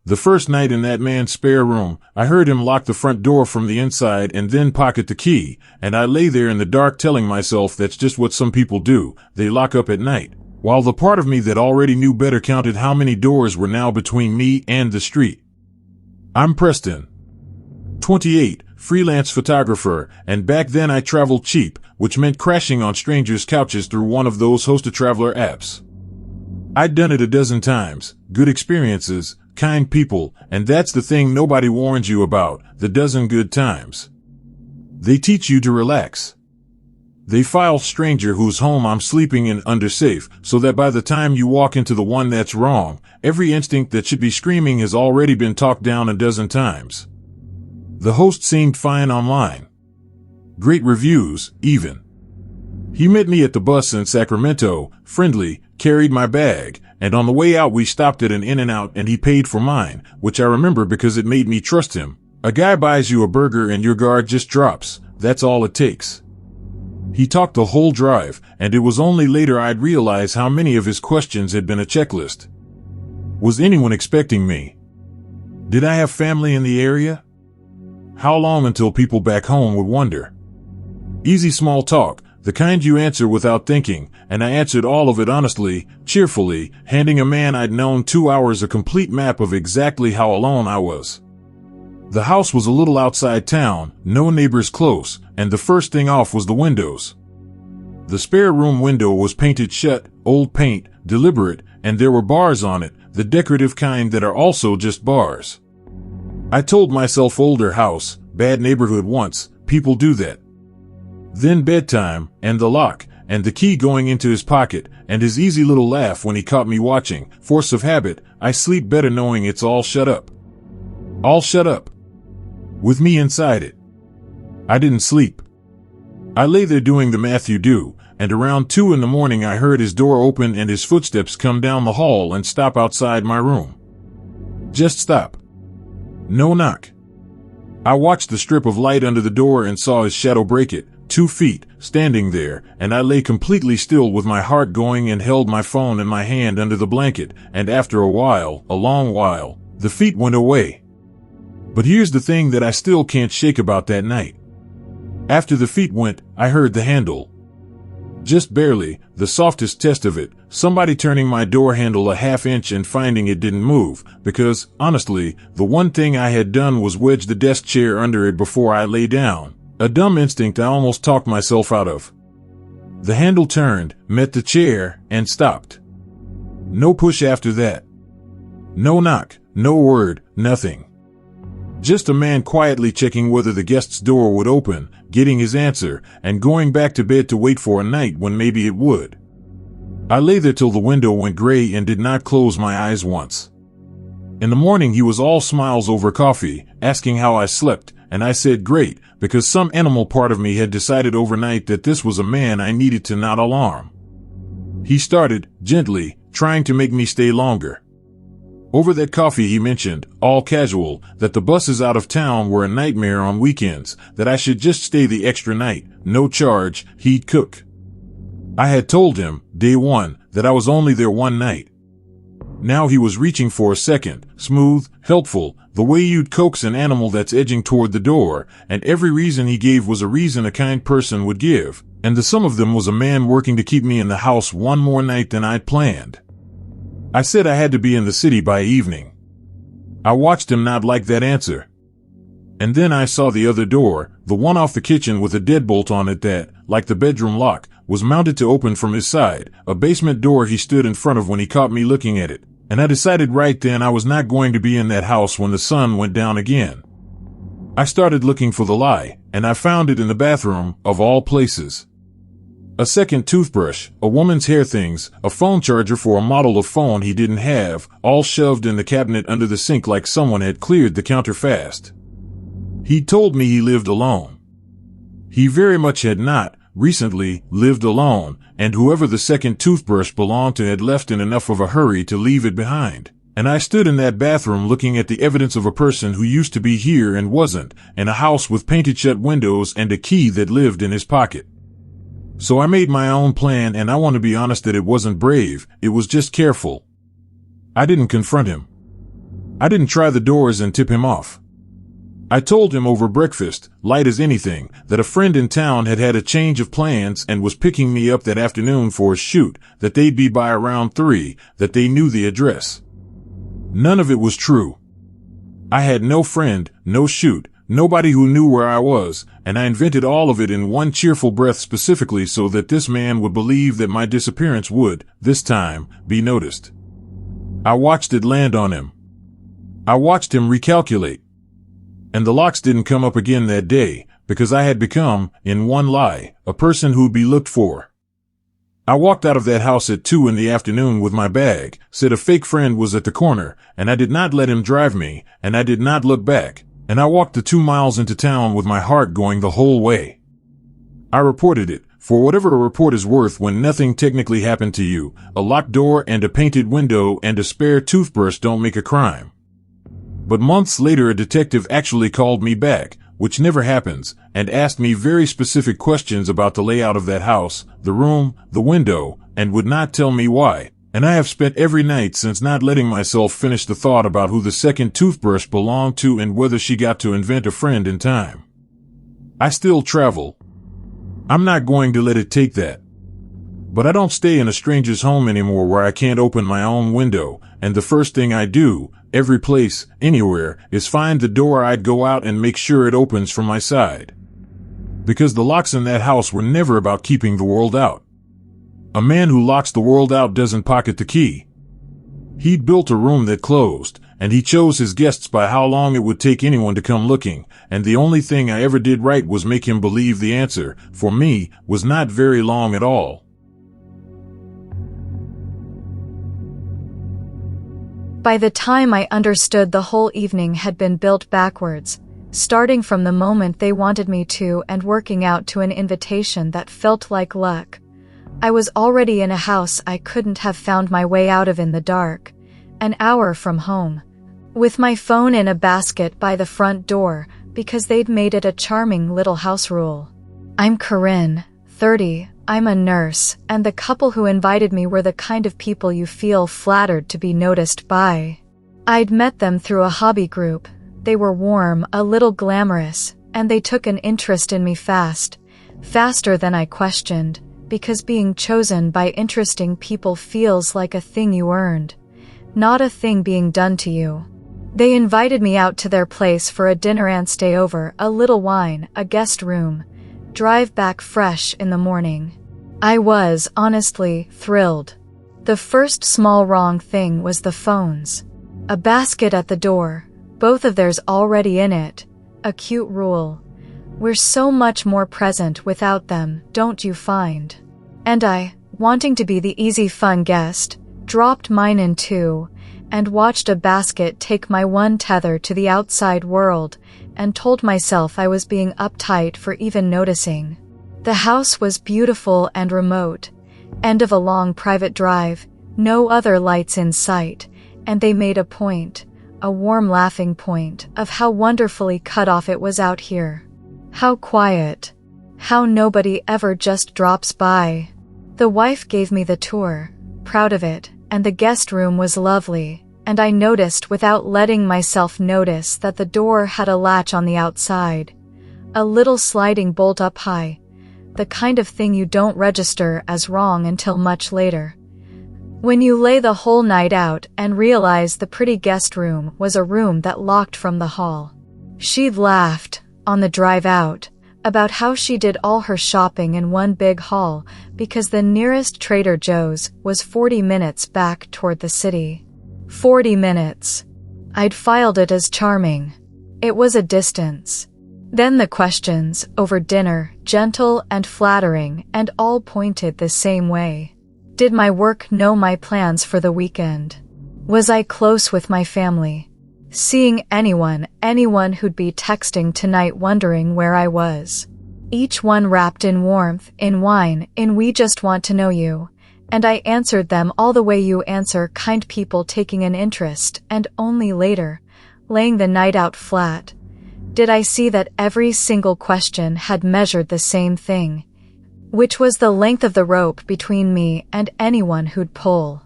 The first night in that man's spare room, I heard him lock the front door from the inside and then pocket the key, and I lay there in the dark telling myself that's just what some people do, they lock up at night, while the part of me that already knew better counted how many doors were now between me and the street. I'm Preston, 28, freelance photographer, and back then I traveled cheap, which meant crashing on strangers' couches through one of those host-a-traveler apps. I'd done it a dozen times, good experiences, kind people, and that's the thing nobody warns you about, the dozen good times. They teach you to relax. They file stranger whose home I'm sleeping in under safe, so that by the time you walk into the one that's wrong, every instinct that should be screaming has already been talked down a dozen times. The host seemed fine online. Great reviews, even. He met me at the bus in Sacramento, friendly, carried my bag, and on the way out we stopped at an In-N-Out and he paid for mine, which I remember because it made me trust him. A guy buys you a burger and your guard just drops, that's all it takes. He talked the whole drive, and it was only later I'd realize how many of his questions had been a checklist. Was anyone expecting me? Did I have family in the area? How long until people back home would wonder? Easy small talk, the kind you answer without thinking, and I answered all of it honestly, cheerfully, handing a man I'd known 2 hours a complete map of exactly how alone I was. The house was a little outside town, no neighbors close, and the first thing off was the windows. The spare room window was painted shut, old paint, deliberate, and there were bars on it, the decorative kind that are also just bars. I told myself older house, bad neighborhood once, people do that. Then bedtime, and the lock, and the key going into his pocket, and his easy little laugh when he caught me watching. Force of habit, I sleep better knowing it's all shut up. All shut up. With me inside it. I didn't sleep. I lay there doing the math you do, and around 2 a.m. I heard his door open and his footsteps come down the hall and stop outside my room. Just stop. No knock. I watched the strip of light under the door and saw his shadow break it. 2 feet, standing there, and I lay completely still with my heart going and held my phone in my hand under the blanket, and after a while, a long while, the feet went away. But here's the thing that I still can't shake about that night. After the feet went, I heard the handle. Just barely, the softest test of it, somebody turning my door handle a half inch and finding it didn't move, because, honestly, the one thing I had done was wedge the desk chair under it before I lay down. A dumb instinct I almost talked myself out of. The handle turned, met the chair, and stopped. No push after that. No knock, no word, nothing. Just a man quietly checking whether the guest's door would open, getting his answer, and going back to bed to wait for a night when maybe it would. I lay there till the window went gray and did not close my eyes once. In the morning he was all smiles over coffee, asking how I slept, and I said great, because some animal part of me had decided overnight that this was a man I needed to not alarm. He started, gently, trying to make me stay longer. Over that coffee he mentioned, all casual, that the buses out of town were a nightmare on weekends, that I should just stay the extra night, no charge, he'd cook. I had told him, day one, that I was only there one night. Now he was reaching for a second, smooth, helpful, the way you'd coax an animal that's edging toward the door, and every reason he gave was a reason a kind person would give, and the sum of them was a man working to keep me in the house one more night than I'd planned. I said I had to be in the city by evening. I watched him not like that answer. And then I saw the other door, the one off the kitchen with a deadbolt on it that, like the bedroom lock, was mounted to open from his side, a basement door he stood in front of when he caught me looking at it. And I decided right then I was not going to be in that house when the sun went down again. I started looking for the lie, and I found it in the bathroom, of all places. A second toothbrush, a woman's hair things, a phone charger for a model of phone he didn't have, all shoved in the cabinet under the sink like someone had cleared the counter fast. He told me he lived alone. He very much had not, recently, lived alone, and whoever the second toothbrush belonged to had left in enough of a hurry to leave it behind. And I stood in that bathroom looking at the evidence of a person who used to be here and wasn't, in a house with painted shut windows and a key that lived in his pocket. So I made my own plan, and I want to be honest that it wasn't brave, it was just careful. I didn't confront him. I didn't try the doors and tip him off. I told him over breakfast, light as anything, that a friend in town had had a change of plans and was picking me up that afternoon for a shoot, that they'd be by around 3, that they knew the address. None of it was true. I had no friend, no shoot, nobody who knew where I was, and I invented all of it in one cheerful breath specifically so that this man would believe that my disappearance would, this time, be noticed. I watched it land on him. I watched him recalculate. And the locks didn't come up again that day, because I had become, in one lie, a person who'd be looked for. I walked out of that house at 2 in the afternoon with my bag, said a fake friend was at the corner, and I did not let him drive me, and I did not look back, and I walked the 2 miles into town with my heart going the whole way. I reported it, for whatever a report is worth when nothing technically happened to you, a locked door and a painted window and a spare toothbrush don't make a crime. But months later a detective actually called me back, which never happens, and asked me very specific questions about the layout of that house, the room, the window, and would not tell me why, and I have spent every night since not letting myself finish the thought about who the second toothbrush belonged to and whether she got to invent a friend in time. I still travel. I'm not going to let it take that. But I don't stay in a stranger's home anymore where I can't open my own window, and the first thing I do, every place, anywhere, is find the door I'd go out and make sure it opens from my side. Because the locks in that house were never about keeping the world out. A man who locks the world out doesn't pocket the key. He'd built a room that closed, and he chose his guests by how long it would take anyone to come looking, and the only thing I ever did right was make him believe the answer, for me, was not very long at all. By the time I understood, the whole evening had been built backwards, starting from the moment they wanted me to and working out to an invitation that felt like luck. I was already in a house I couldn't have found my way out of in the dark, an hour from home, with my phone in a basket by the front door because they'd made it a charming little house rule. I'm Corinne, 30. I'm a nurse, and the couple who invited me were the kind of people you feel flattered to be noticed by. I'd met them through a hobby group. They were warm, a little glamorous, and they took an interest in me fast, faster than I questioned, because being chosen by interesting people feels like a thing you earned, not a thing being done to you. They invited me out to their place for a dinner and stay over, a little wine, a guest room, drive back fresh in the morning. I was, honestly, thrilled. The first small wrong thing was the phones. A basket at the door, both of theirs already in it. A cute rule. We're so much more present without them, don't you find? And I, wanting to be the easy fun guest, dropped mine in too, and watched a basket take my one tether to the outside world, and told myself I was being uptight for even noticing. The house was beautiful and remote, end of a long private drive, no other lights in sight, and they made a point, a warm laughing point, of how wonderfully cut off it was out here. How quiet. How nobody ever just drops by. The wife gave me the tour, proud of it, and the guest room was lovely. And I noticed without letting myself notice that the door had a latch on the outside. A little sliding bolt up high. The kind of thing you don't register as wrong until much later. When you lay the whole night out and realize the pretty guest room was a room that locked from the hall. She'd laughed, on the drive out, about how she did all her shopping in one big haul because the nearest Trader Joe's was 40 minutes back toward the city. 40 minutes. I'd filed it as charming. It was a distance. Then the questions, over dinner, gentle and flattering, and all pointed the same way. Did my work know my plans for the weekend? Was I close with my family? Seeing anyone who'd be texting tonight wondering where I was. Each one wrapped in warmth, in wine, in we just want to know you. And I answered them all the way you answer kind people taking an interest, and only later, laying the night out flat, did I see that every single question had measured the same thing, which was the length of the rope between me and anyone who'd pull.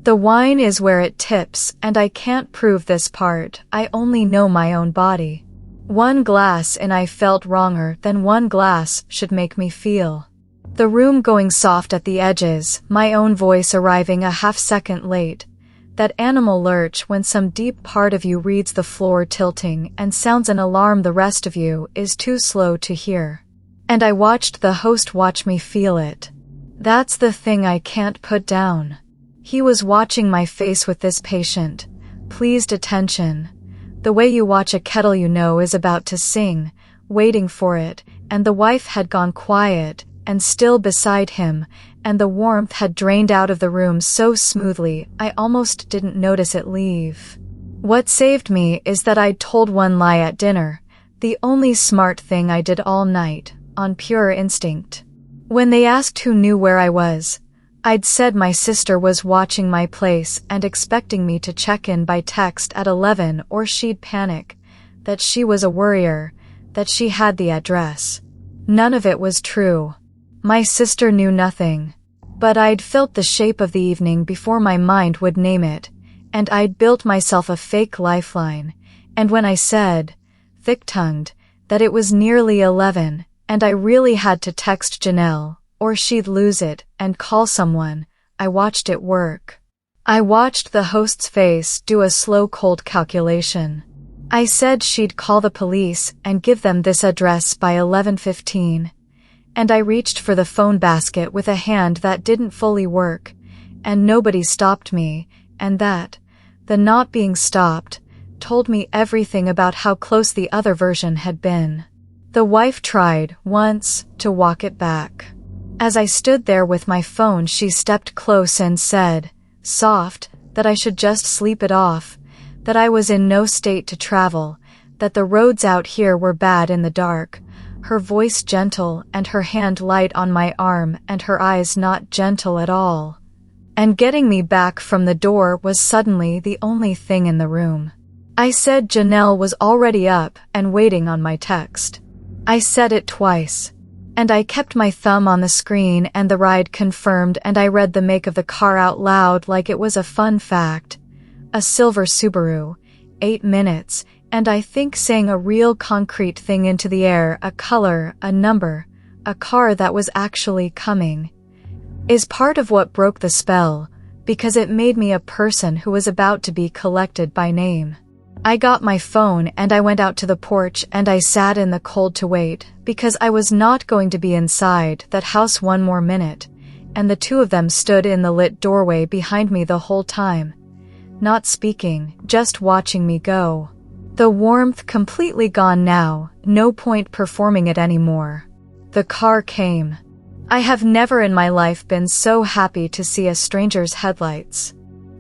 The wine is where it tips, and I can't prove this part, I only know my own body. One glass and I felt wronger than one glass should make me feel. The room going soft at the edges, my own voice arriving a half-second late. That animal lurch when some deep part of you reads the floor tilting and sounds an alarm the rest of you is too slow to hear. And I watched the host watch me feel it. That's the thing I can't put down. He was watching my face with this patient, pleased attention. The way you watch a kettle you know is about to sing, waiting for it, and the wife had gone quiet, and still beside him, and the warmth had drained out of the room so smoothly I almost didn't notice it leave. What saved me is that I'd told one lie at dinner, the only smart thing I did all night, on pure instinct. When they asked who knew where I was, I'd said my sister was watching my place and expecting me to check in by text at 11 or she'd panic, that she was a worrier, that she had the address. None of it was true. My sister knew nothing. But I'd felt the shape of the evening before my mind would name it, and I'd built myself a fake lifeline, and when I said, thick-tongued, that it was nearly 11, and I really had to text Janelle, or she'd lose it, and call someone, I watched it work. I watched the host's face do a slow cold calculation. I said she'd call the police and give them this address by 11:15. And I reached for the phone basket with a hand that didn't fully work, and nobody stopped me, and that, the not being stopped, told me everything about how close the other version had been. The wife tried, once, to walk it back. As I stood there with my phone, she stepped close and said, soft, that I should just sleep it off, that I was in no state to travel, that the roads out here were bad in the dark, her voice gentle and her hand light on my arm and her eyes not gentle at all. And getting me back from the door was suddenly the only thing in the room. I said Janelle was already up and waiting on my text. I said it twice. And I kept my thumb on the screen and the ride confirmed and I read the make of the car out loud like it was a fun fact. A silver Subaru, 8 minutes, and I think saying a real concrete thing into the air, a color, a number, a car that was actually coming, is part of what broke the spell, because it made me a person who was about to be collected by name. I got my phone and I went out to the porch and I sat in the cold to wait, because I was not going to be inside that house one more minute, and the two of them stood in the lit doorway behind me the whole time. Not speaking, just watching me go. The warmth completely gone now, no point performing it anymore. The car came. I have never in my life been so happy to see a stranger's headlights.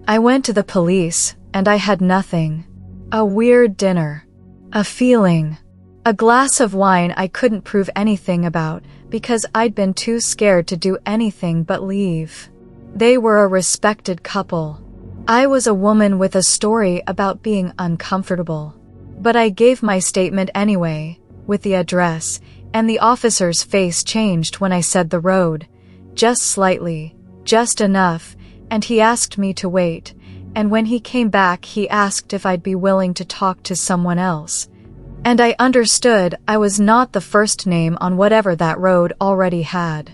I went to the police, and I had nothing. A weird dinner. A feeling. A glass of wine I couldn't prove anything about, because I'd been too scared to do anything but leave. They were a respected couple. I was a woman with a story about being uncomfortable. But I gave my statement anyway, with the address, and the officer's face changed when I said the road. Just slightly, just enough, and he asked me to wait. And when he came back he asked if I'd be willing to talk to someone else. And I understood I was not the first name on whatever that road already had.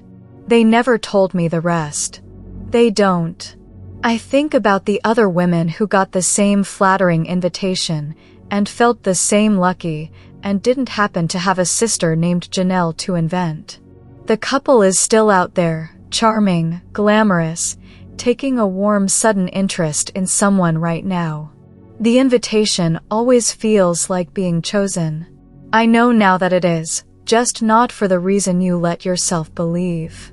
They never told me the rest. They don't. I think about the other women who got the same flattering invitation, and felt the same lucky, and didn't happen to have a sister named Janelle to invent. The couple is still out there, charming, glamorous, taking a warm sudden interest in someone right now. The invitation always feels like being chosen. I know now that it is, just not for the reason you let yourself believe.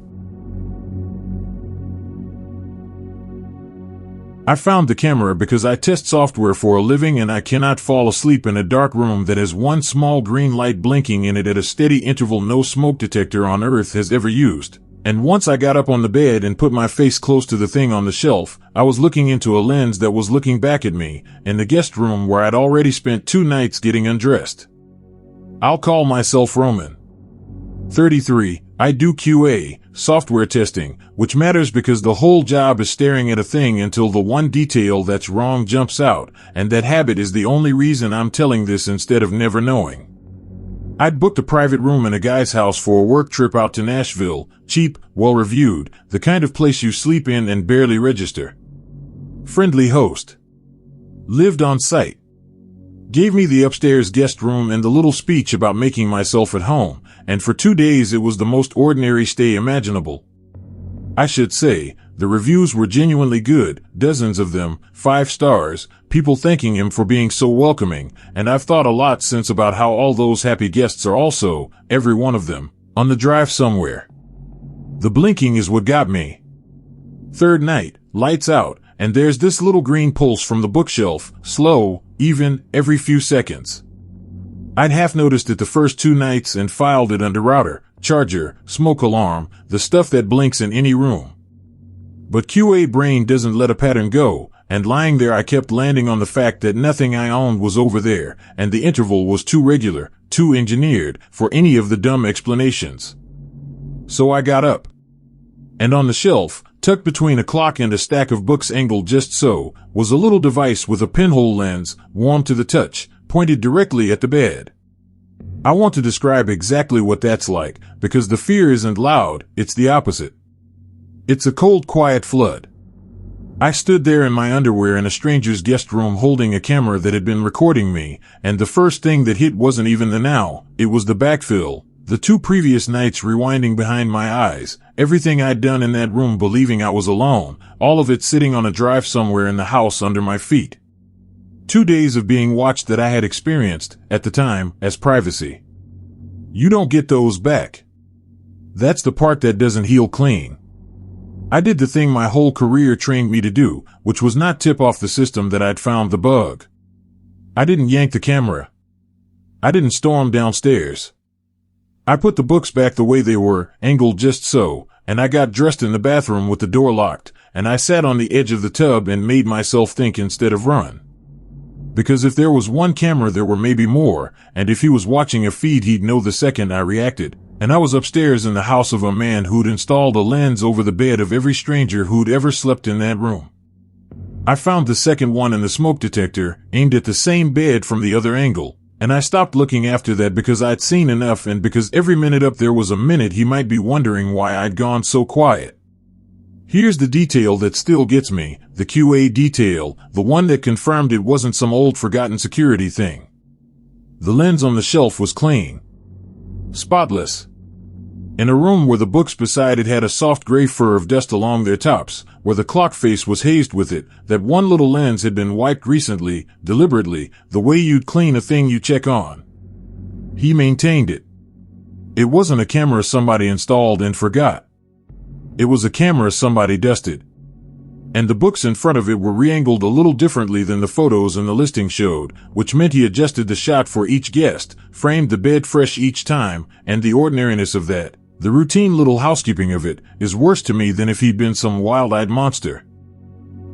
I found the camera because I test software for a living and I cannot fall asleep in a dark room that has one small green light blinking in it at a steady interval no smoke detector on Earth has ever used. And once I got up on the bed and put my face close to the thing on the shelf, I was looking into a lens that was looking back at me, in the guest room where I'd already spent 2 nights getting undressed. I'll call myself Roman. 33, I do QA, software testing, which matters because the whole job is staring at a thing until the one detail that's wrong jumps out, and that habit is the only reason I'm telling this instead of never knowing. I'd booked a private room in a guy's house for a work trip out to Nashville, cheap, well-reviewed, the kind of place you sleep in and barely register. Friendly host. Lived on site. Gave me the upstairs guest room and the little speech about making myself at home, and for 2 days it was the most ordinary stay imaginable. I should say, the reviews were genuinely good, dozens of them, 5 stars, people thanking him for being so welcoming, and I've thought a lot since about how all those happy guests are also, every one of them, on the drive somewhere. The blinking is what got me. Third night, lights out, and there's this little green pulse from the bookshelf, slow, even, every few seconds. I'd half noticed it the first 2 nights and filed it under router, charger, smoke alarm, the stuff that blinks in any room. But QA brain doesn't let a pattern go, and lying there I kept landing on the fact that nothing I owned was over there, and the interval was too regular, too engineered, for any of the dumb explanations. So I got up. And on the shelf, tucked between a clock and a stack of books angled just so, was a little device with a pinhole lens, warm to the touch, pointed directly at the bed. I want to describe exactly what that's like, because the fear isn't loud, it's the opposite. It's a cold, quiet flood. I stood there in my underwear in a stranger's guest room holding a camera that had been recording me, and the first thing that hit wasn't even the now, it was the backfill, the 2 previous nights rewinding behind my eyes, everything I'd done in that room believing I was alone, all of it sitting on a drive somewhere in the house under my feet. 2 days of being watched that I had experienced, at the time, as privacy. You don't get those back. That's the part that doesn't heal clean. I did the thing my whole career trained me to do, which was not tip off the system that I'd found the bug. I didn't yank the camera. I didn't storm downstairs. I put the books back the way they were, angled just so, and I got dressed in the bathroom with the door locked, and I sat on the edge of the tub and made myself think instead of run. Because if there was one camera there were maybe more, and if he was watching a feed he'd know the second I reacted. And I was upstairs in the house of a man who'd installed a lens over the bed of every stranger who'd ever slept in that room. I found the second one in the smoke detector, aimed at the same bed from the other angle, and I stopped looking after that because I'd seen enough and because every minute up there was a minute he might be wondering why I'd gone so quiet. Here's the detail that still gets me, the QA detail, the one that confirmed it wasn't some old forgotten security thing. The lens on the shelf was clean. Spotless. In a room where the books beside it had a soft gray fur of dust along their tops, where the clock face was hazed with it, that one little lens had been wiped recently, deliberately, the way you'd clean a thing you check on. He maintained it. It wasn't a camera somebody installed and forgot. It was a camera somebody dusted. And the books in front of it were re-angled a little differently than the photos in the listing showed, which meant he adjusted the shot for each guest, framed the bed fresh each time, and the ordinariness of that, the routine little housekeeping of it, is worse to me than if he'd been some wild-eyed monster.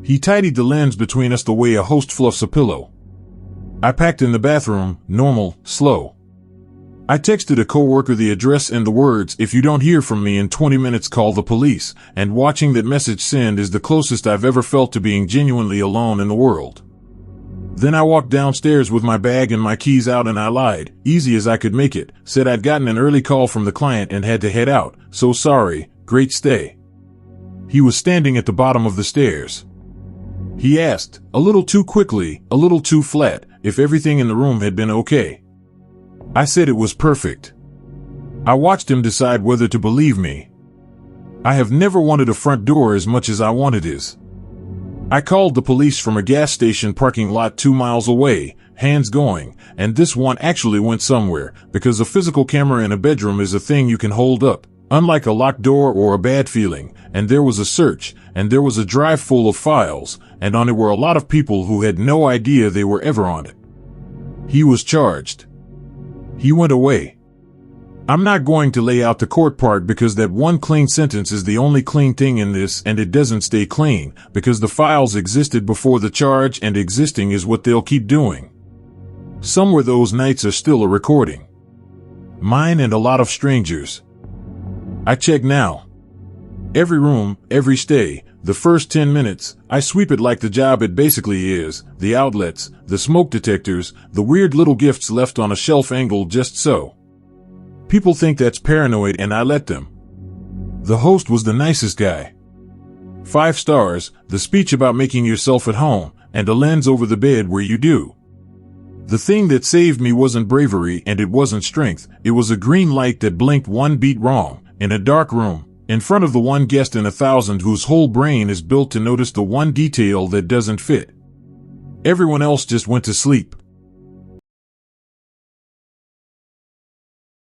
He tidied the lens between us the way a host fluffs a pillow. I packed in the bathroom, normal, slow. I texted a coworker the address and the words, "If you don't hear from me in 20 minutes, call the police," and watching that message send is the closest I've ever felt to being genuinely alone in the world. Then I walked downstairs with my bag and my keys out and I lied, easy as I could make it, said I'd gotten an early call from the client and had to head out, so sorry, great stay. He was standing at the bottom of the stairs. He asked, a little too quickly, a little too flat, if everything in the room had been okay. I said it was perfect. I watched him decide whether to believe me. I have never wanted a front door as much as I wanted his. I called the police from a gas station parking lot 2 miles away, hands going, and this one actually went somewhere, because a physical camera in a bedroom is a thing you can hold up, unlike a locked door or a bad feeling, and there was a search, and there was a drive full of files, and on it were a lot of people who had no idea they were ever on it. He was charged. He went away. I'm not going to lay out the court part because that one clean sentence is the only clean thing in this, and it doesn't stay clean because the files existed before the charge and existing is what they'll keep doing. Somewhere those nights are still a recording. Mine and a lot of strangers. I check now. Every room, every stay, the first 10 minutes, I sweep it like the job it basically is, the outlets, the smoke detectors, the weird little gifts left on a shelf angle just so. People think that's paranoid and I let them. The host was the nicest guy. 5 stars, the speech about making yourself at home, and a lens over the bed where you do. The thing that saved me wasn't bravery and it wasn't strength, it was a green light that blinked one beat wrong, in a dark room, in front of the one guest in 1,000 whose whole brain is built to notice the one detail that doesn't fit. Everyone else just went to sleep.